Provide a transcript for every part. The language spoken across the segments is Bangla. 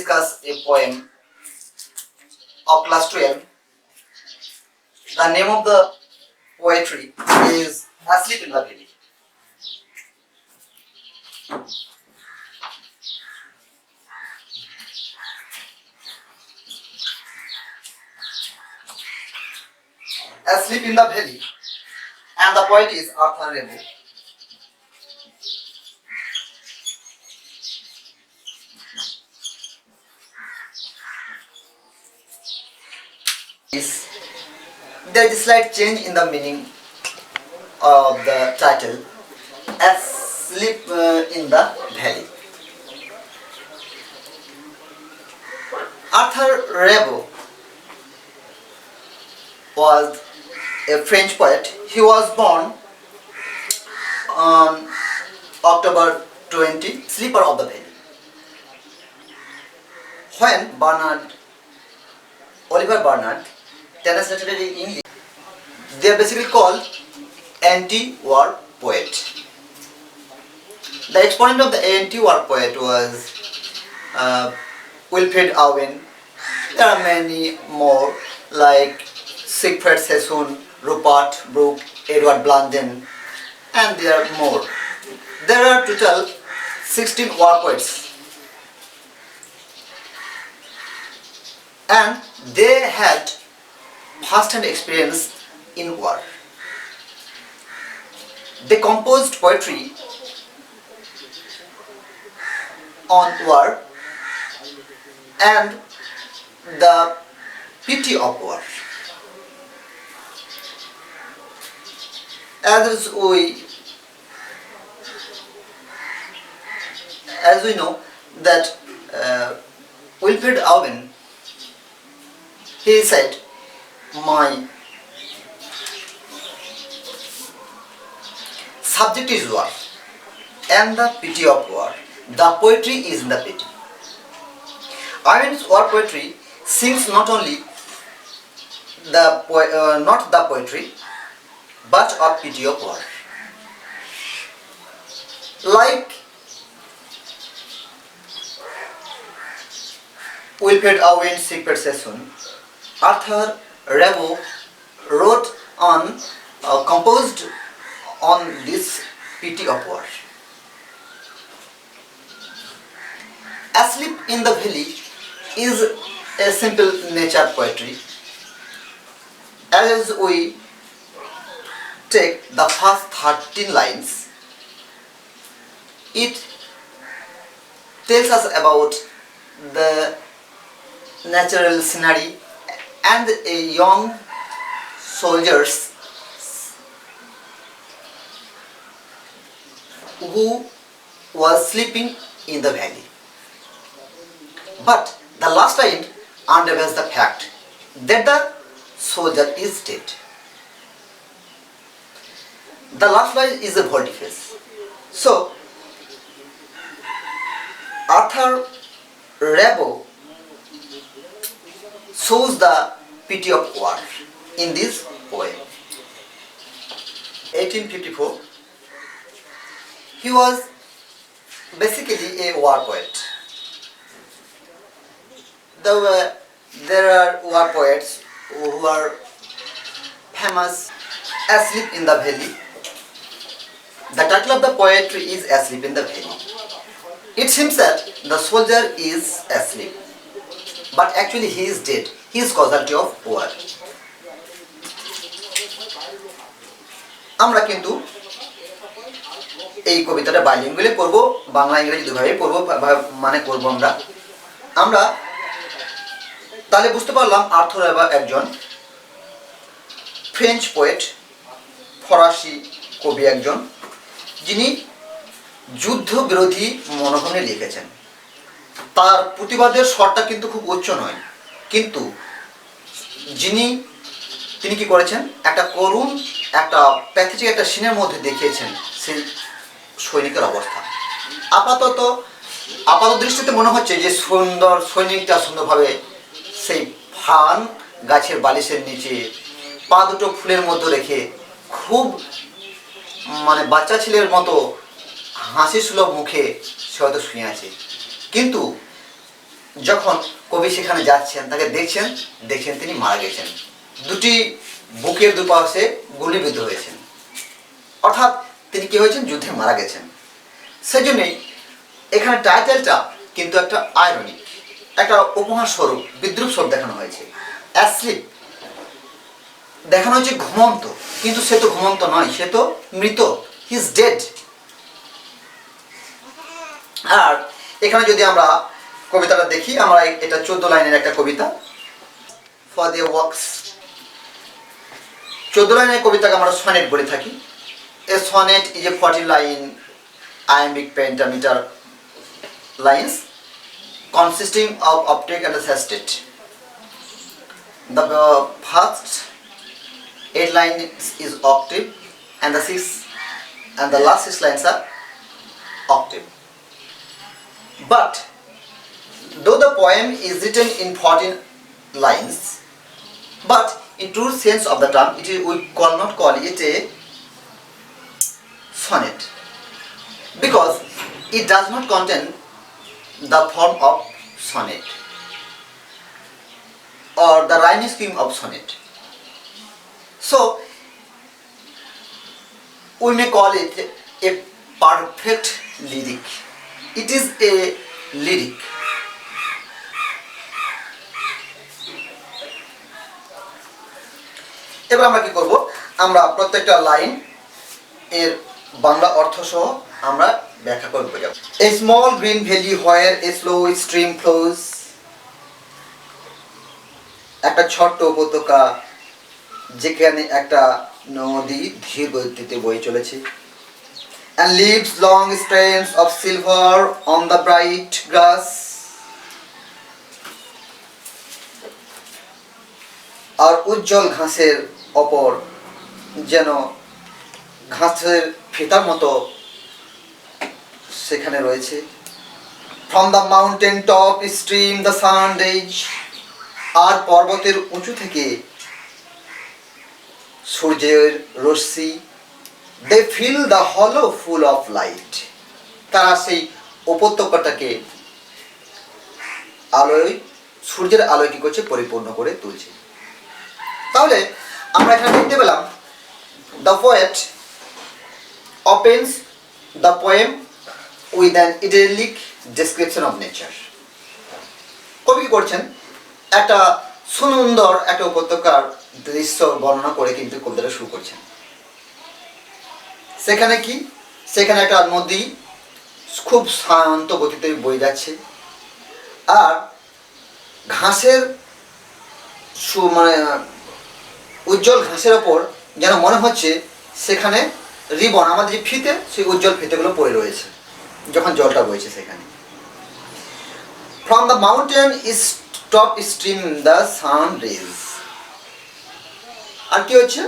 discuss a poem of class 12. The name of the poetry is Asleep in the Valley. Asleep in the Valley, and the poet is Arthur Rimbaud. There is a slight change in the meaning of the title, Asleep in the Valley. Arthur Rimbaud was a French poet. He was born on October 20, Sleeper of the Valley. When Oliver Bernard translated it in English, they are basically called anti-war poet. The exponent of the anti-war poet was Wilfred Owen. There are many more like Siegfried Sassoon, Rupert Brooke, Edward Blunden, and there are more. There are total 16 war poets, and they had first-hand experience in war. They composed poetry on war and the pity of war. As we know that Wilfred Owen, he said, my subject is war and the pity of war. The poetry is in the pity. Owen's war poetry sings not only not the poetry but of pity of war. Like Wilfred Owen, Siegfried Sassoon, Arthur Rimbaud wrote on, composed on this pity of war. Asleep in the Valley is a simple nature poetry. As we take the first 13 lines, it tells us about the natural scenery and a young soldiers who was sleeping in the valley. But the last line unravels the fact that the soldier is dead. The last line is a volte-face. So, Arthur Rimbaud shows the pity of war in this poem. 1854, he was basically a war poet. There are war poets who are famous. Asleep in the Valley. The title of the poetry is Asleep in the Valley. It seems that the soldier is asleep, but actually he is dead. He is casualty of war. আমরা কিন্তু এই কবিতাটা বাইলিঙ্গুয়ালি পড়ব, বাংলা ইংরেজি দুভাবে পড়ব, মানে করব আমরা তাহলে বুঝতে পারলাম আর্থার রিম্বাud একজন ফ্রেঞ্চ পোয়েট, ফরাসি কবি একজন, যিনি যুদ্ধ বিরোধী মনোভাবে লিখেছেন। তার প্রতিবাদের স্বরটা কিন্তু খুব উচ্চ নয়, কিন্তু তিনি কি করেছেন, একটা করুণ, একটা প্যাথেটিক একটা সিনের মধ্যে দেখিয়েছেন সেই সৈনিকের অবস্থা। আপাত দৃষ্টিতে মনে হচ্ছে যে সৈনিকটা সুন্দরভাবে সেই ফান গাছের বালিশের নিচে পা দুটো ফুলের মধ্যে রেখে খুব মানে বাচ্চা ছেলের মতো হাসি সুলভ মুখে সে হয়তো শুয়ে আছে। কিন্তু যখন কবি সেখানে যাচ্ছেন তাকে দেখছেন তিনি মারা গেছেন, দুটি বুকের দুপাশে গুলিবিদ্ধ হয়েছেন, অর্থাৎ তিনি কি হয়েছেন, যুদ্ধে মারা গেছেন। সেজন্যই এখানে টাইটেলটা কিন্তু একটা আইরনিক, একটা উপহার স্বরূপ, বিদ্রুপ স্বরূপ দেখানো হয়েছে। অ্যাসলিপ দেখানো হয়েছে ঘুমন্ত, কিন্তু সে তো ঘুমন্ত নয়, সে তো মৃত, হি ইজ ডেড। আর এখানে যদি আমরা কবিতাটা দেখি, আমরা এটা 14 লাইনের একটা কবিতা, ফর দি ওয়ার্কস। 14 লাইনের কবিতাকে আমরা সনেট বলে থাকি। A sonnet is a 40 line iambic pentameter lines consisting of octave and a sestet. The first 8 lines is octave and the 6 and the last 6 lines are octave. But though the poem is written in 14 lines, but in true sense of the term, we cannot call it a sonnet, because it does not contain the form of sonnet or the rhyming scheme of sonnet. So we may call it a perfect lyric. It is a lyric. এবার আমরা কি করব, আমরা প্রত্যেকটা লাইন এর বাংলা অর্থ সহ আমরা ব্যাখ্যা করব। A small green valley where a slow stream flows, একটা ছোট্ট উপত্যকা যেখানে একটা নদী ধীর গতিতে বয়ে চলেছে, and leaves long strands of silver on the bright grass, আর উজ্জ্বল ঘাসের ওপর যেন ঘাসের ফিতার মতো সেখানে রয়েছে। From the mountain top stream the sun rays, আর পর্বতের উঁচু থেকে সূর্যের রশ্মি, they fill the hollow full of light, তারা সেই উপত্যকাটাকে আলোয়, সূর্যের আলোয় কি করছে, পরিপূর্ণ করে তুলছে। তাহলে আমরা এখানে দেখতে পেলাম the poet opens the poem with an idyllic description of nature. কবি কি করছেন, একটা সুন্দর একটা উপত্যকার দৃশ্য বর্ণনা করে কিন্তু কবিতাটা শুরু করছেন। সেখানে কি, সেখানে একটা নদী খুব শান্ত গতিতে বয়ে যাচ্ছে, আর ঘাসের মানে উজ্জ্বল ঘাসের ওপর যেন মনে হচ্ছে সেখানে রিবন, আমাদের যে ফিতে, সেই উজ্জ্বল ফিতেগুলো পড়ে রয়েছে যখন জলটা বইছে সেখানে। From the mountain is top stream the sun rays, আর কি হচ্ছে,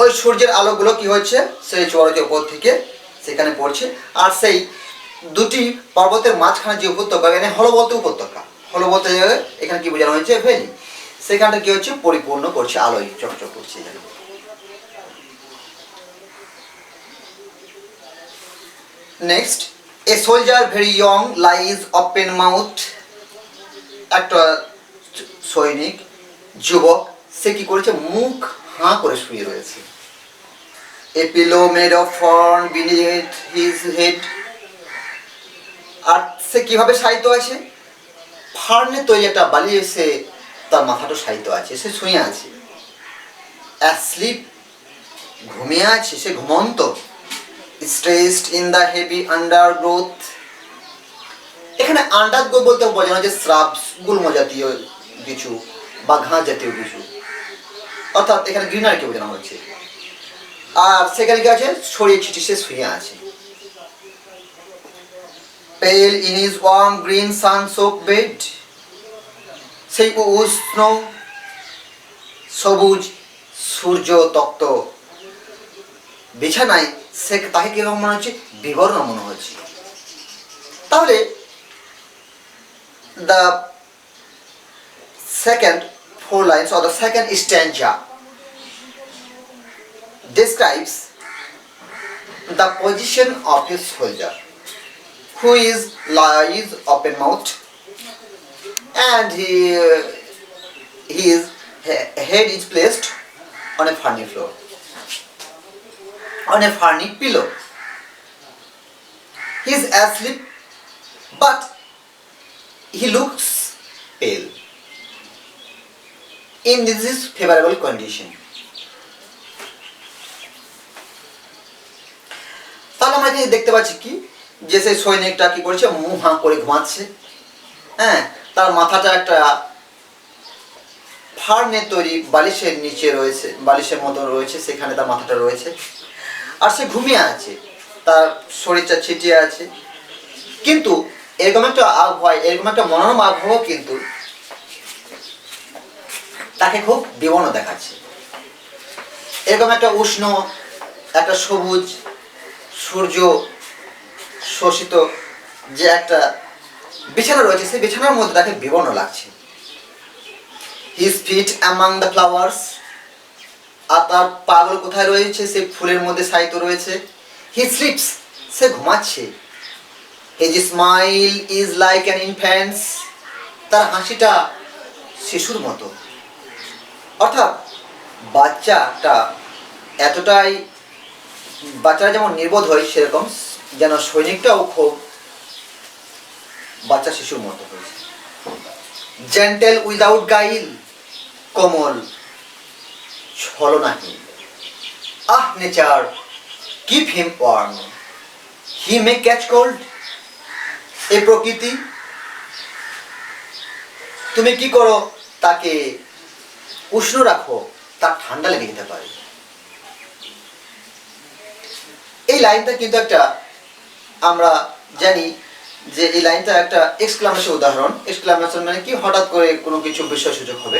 ওই সূর্যের আলোগুলো কি হচ্ছে, সেই চূড়ার উপর থেকে সেখানে পড়ছে, আর সেই দুটি পর্বতের মাঝখানে যে উপত্যকা, এখানে হলো বলতে উপত্যকা, হলো বলতে এখানে কি বোঝানো হয়েছে, ভ্যালি, সেখানটা কি হচ্ছে, পরিপূর্ণ করছে, আলোয় চকচক করছে। Next, a soldier very young lies open mouth, একটা সৈনিক যুবক সে কি করেছে, মুখ হাঁ করে শুয়ে রয়েছে। A pillow made of fern beneath his head, আর সে কিভাবে শায়িত আছে, ফার্নে তৈরি একটা বালি এসে তার মাথাটা শায়িত আছে, সে শুয়ে আছে। অ্যাসলিপ ঘুমিয়ে আছে, সে ঘুমন্ত। স্ট্রেসড ইন দ্য হেভি আন্ডারগ্রোথ, এখানে আন্ডারগ্রোথ বলতে বোঝানো যে শ্রাবস, গুল্ম জাতীয় কিছু বা ঘাস জাতীয় কিছু, অর্থাৎ এখানে গ্রিনারিকে বোঝানো হচ্ছে। আর সেখানে কি আছে, ছড়িয়ে ছিটিয়ে সে শুয়ে আছে। Pale in his warm green sun soak bed, সেই উষ্ণ সবুজ সূর্য তক্ত বিছানায় সে তাকে কিরকম মনে হচ্ছে, বিবর্ণ মনে হচ্ছে। তাহলে the second 4 lines or the second stanza describes the position of a soldier who is lies open mouthed and his head is placed on a ferny floor, on a ferny pillow. He is asleep, but he looks pale. In this favorable condition. তাহলে আমরা এখানে দেখতে পাচ্ছি কি যে সেই সৈনিকটা কি করছে, মুখ হাঁ করে ঘুমাচ্ছে। হ্যাঁ, তার মাথাটা একটা ফার্নের তৈরি বালিশের নিচে রয়েছে, বালিশের মতো রয়েছে, সেখানে তার মাথাটা রয়েছে, আর সে ঘুমিয়ে আছে, তার শরীরটা ছিটিয়ে আছে। কিন্তু এরকম একটা আবহাওয়া, এরকম একটা মনোরম আবহাওয়া কিন্তু তাকে খুব বিবর্ণ দেখাচ্ছে। এরকম একটা উষ্ণ, একটা সবুজ, সূর্য শোষিত যে একটা বিছানা রয়েছে, সেই বিছানার মধ্যে তাকে বিবর্ণ লাগছে। His feet among the flowers, আর তার পাগুলো কোথায় রয়েছে, সেই ফুলের মধ্যে শায়িত রয়েছে। He sleeps, সে ঘুমাচ্ছে। His smile is like an infant's, তার হাসিটা শিশুর মতো। অর্থাৎ বাচ্চাটা এতটাই, বাচ্চারা যেমন নির্বোধ হয় সেরকম যেন সৈনিকটাও খুব বাচ্চা শিশুর মতো হয়েছে। জেন্টেল উইদাউট গাইল, কোমল ছলনাহীন। আহ নেচার কিপ হিম ওয়ার্ম, হি মে ক্যাচ কোল্ড। এই প্রকৃতি, তুমি কি করো, তাকে উষ্ণ রাখো, তার ঠান্ডা লেগে যেতে পারে। এই লাইনটা কিন্তু একটা, আমরা জানি যে এই লাইনটা একটা এক্সক্লামেশন উদাহরণ। এক্সক্লামেশন মানে কি, হঠাৎ করে কোনো কিছু বিস্ময়সূচক হবে।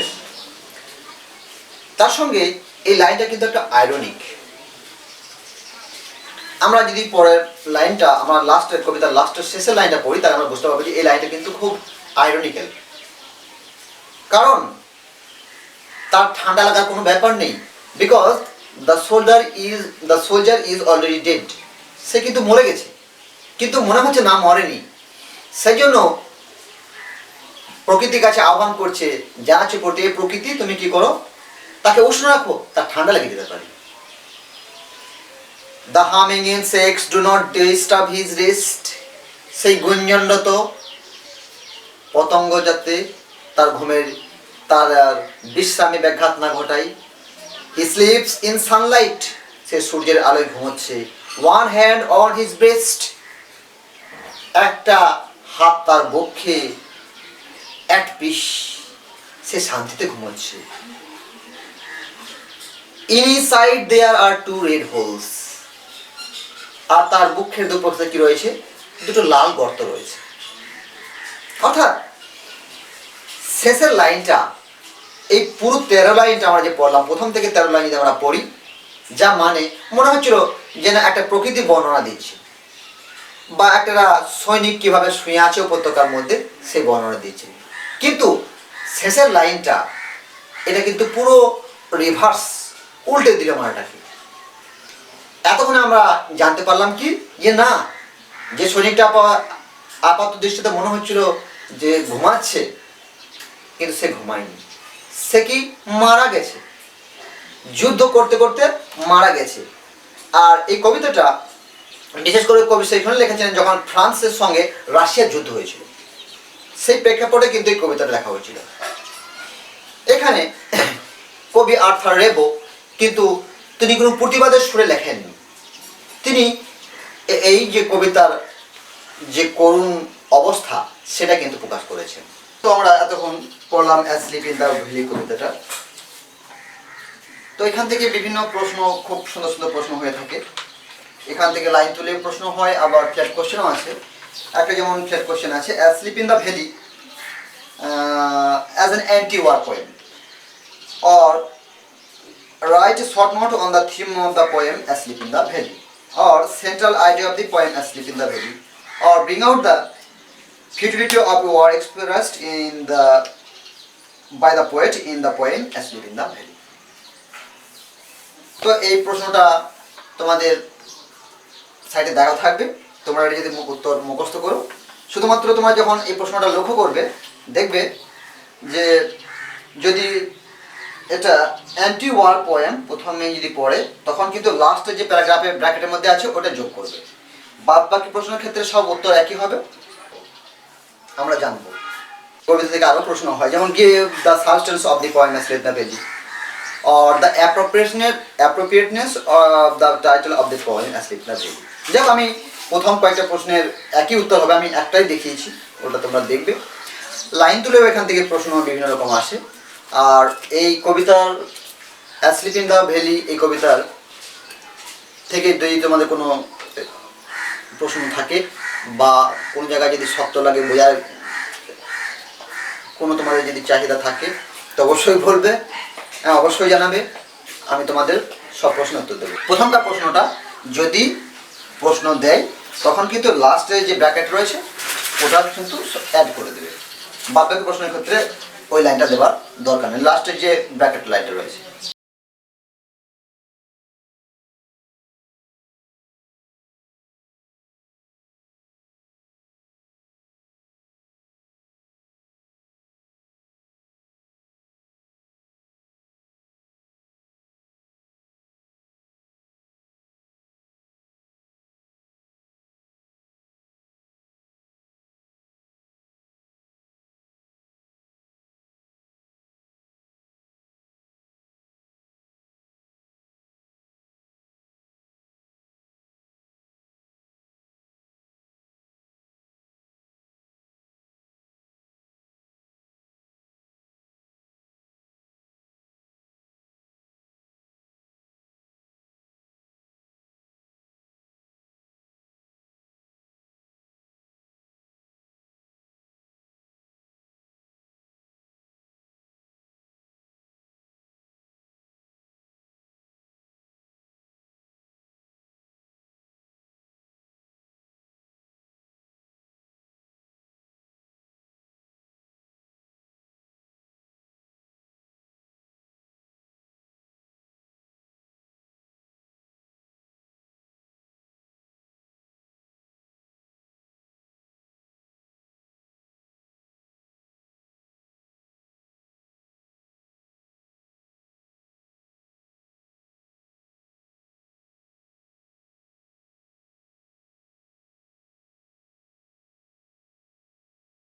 তার সঙ্গে এই লাইনটা কিন্তু একটা আইরনিক। আমরা যদি পরের লাইনটা, আমরা লাস্টের কবিতার লাস্টের শেষের লাইনটা পড়ি, তাহলে আমরা বুঝতে পারবো যে এই লাইনটা কিন্তু খুব আইরনিক্যাল। কারণ তার ঠান্ডা লাগার কোনো ব্যাপার নেই, because the soldier is already dead. সে কিন্তু মরে গেছে, কিন্তু মনে হচ্ছে না মরেনি। সেই জন্য প্রকৃতির কাছে আহ্বান করছে, জানাচ্ছে পড়তে, প্রকৃতি তুমি কি করো, তাকে উষ্ণ রাখো, তার ঠান্ডা লেগে যেতে পারে। The humming insects do not disturb his rest, সেই গুঞ্জনরত পতঙ্গ যাতে তার ঘুমের, তার বিশ্রামে ব্যাঘাত না ঘটায়। He sleeps in sunlight, সে সূর্যের আলোয় ঘুমোচ্ছে। One hand on his breast, একটা হাত তার বক্ষে, at peace, সে শান্তিতে ঘুমোচ্ছে। Inside there are two red holes, আর তার বক্ষের দুপাশে কি রয়েছে, দুটো লাল গর্ত রয়েছে। অর্থাৎ শেষের লাইনটা, এই পুরো 13 লাইনটা আমরা যে পড়লাম, প্রথম থেকে 13 লাইন যদি আমরা পড়ি, যা মানে মনে হচ্ছিল যেন একটা প্রকৃতি বর্ণনা দিচ্ছে, বা একটা সৈনিক কিভাবে শুয়ে আছে উপত্যকার মধ্যে সেই বর্ণনা দিচ্ছে। কিন্তু শেষের লাইনটা, এটা কিন্তু পুরো রিভার্স, উল্টে দিল মানেটাকে। এতক্ষণে আমরা জানতে পারলাম কি, যে না, যে সৈনিকটা আপাত দৃষ্টিতে মনে হচ্ছিল যে ঘুমাচ্ছে, কিন্তু সে ঘুমায়নি, সে কি মারা গেছে, যুদ্ধ করতে করতে মারা গেছে। আর এই কবিতাটা বিশেষ করে কবি সেইখানে লিখেছিলেন যখন ফ্রান্সের সঙ্গে রাশিয়ার যুদ্ধ হয়েছিল, সেই প্রেক্ষাপটে কিন্তু এই কবিতাটা লেখা হয়েছিল। এখানে কবি আর্থার রেবো কিন্তু তিনি কোনো প্রতিবাদের সুরে লেখেননি, তিনি এই যে কবিতার যে করুণ অবস্থা সেটা কিন্তু প্রকাশ করেছেন। তো আমরা এতক্ষণ পড়লাম অ্যাসলিপ ইন দ্য ভ্যালি কবিতাটা। তো এখান থেকে বিভিন্ন প্রশ্ন, খুব সুন্দর সুন্দর প্রশ্ন হয়ে থাকে। এখান থেকে লাইন তুলে প্রশ্ন হয়, আবার ফ্ল্যাট কোশ্চেনও আছে। একটা যেমন ফ্ল্যাট কোশ্চেন আছে, asleep in the valley as an anti war poem, or write a short note on the theme of the poem Asleep in the Valley, or central idea of the poem Asleep in the Valley, or bring out the futility of war expressed by the poet in the poem Asleep in the Valley. তো এই প্রশ্নটা তোমাদের সাইডে দেওয়া থাকবে, তোমরা এটা যদি উত্তর মুখস্থ করো। শুধুমাত্র তোমরা যখন এই প্রশ্নটা লক্ষ্য করবে, দেখবে যে যদি এটা অ্যান্টি ওয়ার পোয়েম প্রথমে যদি পড়ে তখন কিন্তু লাস্টে যে প্যারাগ্রাফে ব্র্যাকেটের মধ্যে আছে ওটা যোগ করবে। বাদ বাকি প্রশ্নের ক্ষেত্রে সব উত্তর একই হবে। আমরা জানবো কবিতা থেকে আরও প্রশ্ন হয়, যেমন give the substance of the poem as written page or the appropriateness of the title of the poem as written page. যাক আমি প্রথম কয়েকটা প্রশ্নের একই উত্তর হবে, আমি একটাই দেখিয়েছি, ওটা তোমরা দেখবে। লাইন তুলেও এখান থেকে প্রশ্ন বিভিন্ন রকম আসে। আর এই কবিতার অ্যাসলিপ ইন দ্য ভ্যালি এই কবিতার থেকে যদি তোমাদের কোনো প্রশ্ন থাকে বা কোনো জায়গায় যদি শক্ত লাগে বোঝার কোনো তোমাদের যদি চাহিদা থাকে তো অবশ্যই বলবে, হ্যাঁ অবশ্যই জানাবে, আমি তোমাদের সব প্রশ্নের উত্তর দেবো। প্রথমটা প্রশ্নটা যদি প্রশ্ন দেয় তখন কিন্তু লাস্টে যে ব্র্যাকেট রয়েছে ওটা কিন্তু অ্যাড করে দেবে। বাদ বাকি প্রশ্নের ক্ষেত্রে ওই লাইনটা দেওয়ার দরকার নেই, লাস্টের যে ব্র্যাকেট লাইনটা রয়েছে।